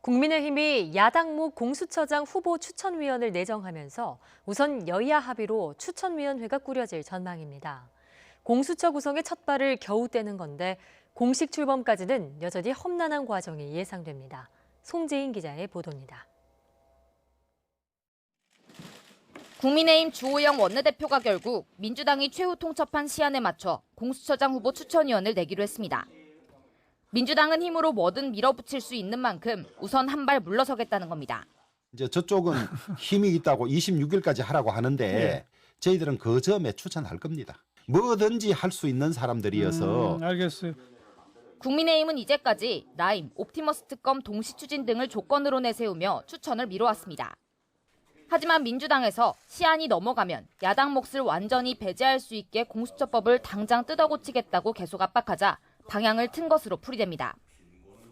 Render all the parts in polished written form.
국민의힘이 야당목 공수처장 후보 추천위원을 내정하면서 우선 여야 합의로 추천위원회가 꾸려질 전망입니다. 공수처 구성의 첫 발을 겨우 떼는 건데 공식 출범까지는 여전히 험난한 과정이 예상됩니다. 송재인 기자의 보도입니다. 국민의힘 주호영 원내대표가 결국 민주당이 최후 통첩한 시한에 맞춰 공수처장 후보 추천위원을 내기로 했습니다. 민주당은 힘으로 뭐든 밀어붙일 수 있는 만큼 우선 한 발 물러서겠다는 겁니다. 이제 저쪽은 힘이 있다고 26일까지 하라고 하는데 저희들은 그 점에 추천할 겁니다. 뭐든지 할 수 있는 사람들이어서. 알겠어요. 국민의힘은 이제까지 라임, 옵티머스 특검 동시 추진 등을 조건으로 내세우며 추천을 미뤄왔습니다. 하지만 민주당에서 시한이 넘어가면 야당 몫을 완전히 배제할 수 있게 공수처법을 당장 뜯어고치겠다고 계속 압박하자 방향을 튼 것으로 풀이됩니다.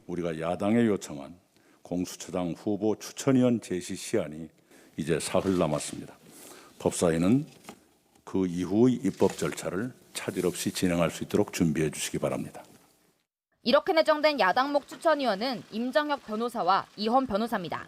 우리가 야당에 요청한 공수처장 후보 추천위원 제시 시한이 이제 사흘 남았습니다. 법사위는 그 이후의 입법 절차를 차질 없이 진행할 수 있도록 준비해 주시기 바랍니다. 이렇게 내정된 야당목 추천위원은 임정혁 변호사와 이헌 변호사입니다.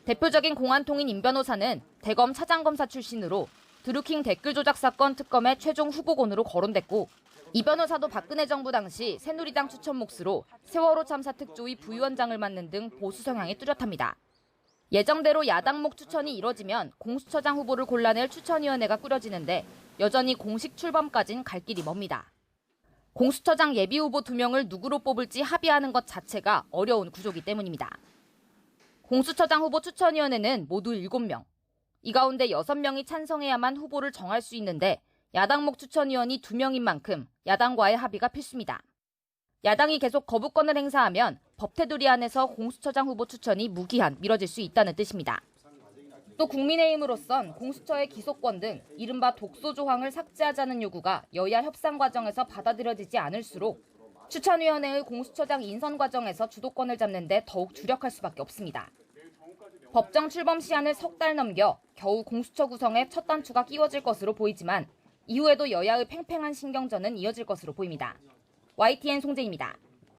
대표적인 공안통인 임 변호사는 대검 차장검사 출신으로 드루킹 댓글 조작 사건 특검의 최종 후보군으로 거론됐고, 이 변호사도 박근혜 정부 당시 새누리당 추천 몫으로 세월호 참사 특조위 부위원장을 맡는 등 보수 성향이 뚜렷합니다. 예정대로 야당목 추천이 이뤄지면 공수처장 후보를 골라낼 추천위원회가 꾸려지는데 여전히 공식 출범까진 갈 길이 멉니다. 공수처장 예비 후보 2명을 누구로 뽑을지 합의하는 것 자체가 어려운 구조기 때문입니다. 공수처장 후보 추천위원회는 모두 7명. 이 가운데 6명이 찬성해야만 후보를 정할 수 있는데 야당목 추천위원이 2명인 만큼 야당과의 합의가 필수입니다. 야당이 계속 거부권을 행사하면 법테두리 안에서 공수처장 후보 추천이 무기한 미뤄질 수 있다는 뜻입니다. 또 국민의힘으로선 공수처의 기소권 등 이른바 독소 조항을 삭제하자는 요구가 여야 협상 과정에서 받아들여지지 않을수록 추천위원회의 공수처장 인선 과정에서 주도권을 잡는 데 더욱 주력할 수밖에 없습니다. 법정 출범 시한을 석 달 넘겨 겨우 공수처 구성에 첫 단추가 끼워질 것으로 보이지만 이후에도 여야의 팽팽한 신경전은 이어질 것으로 보입니다. YTN 송재입니다.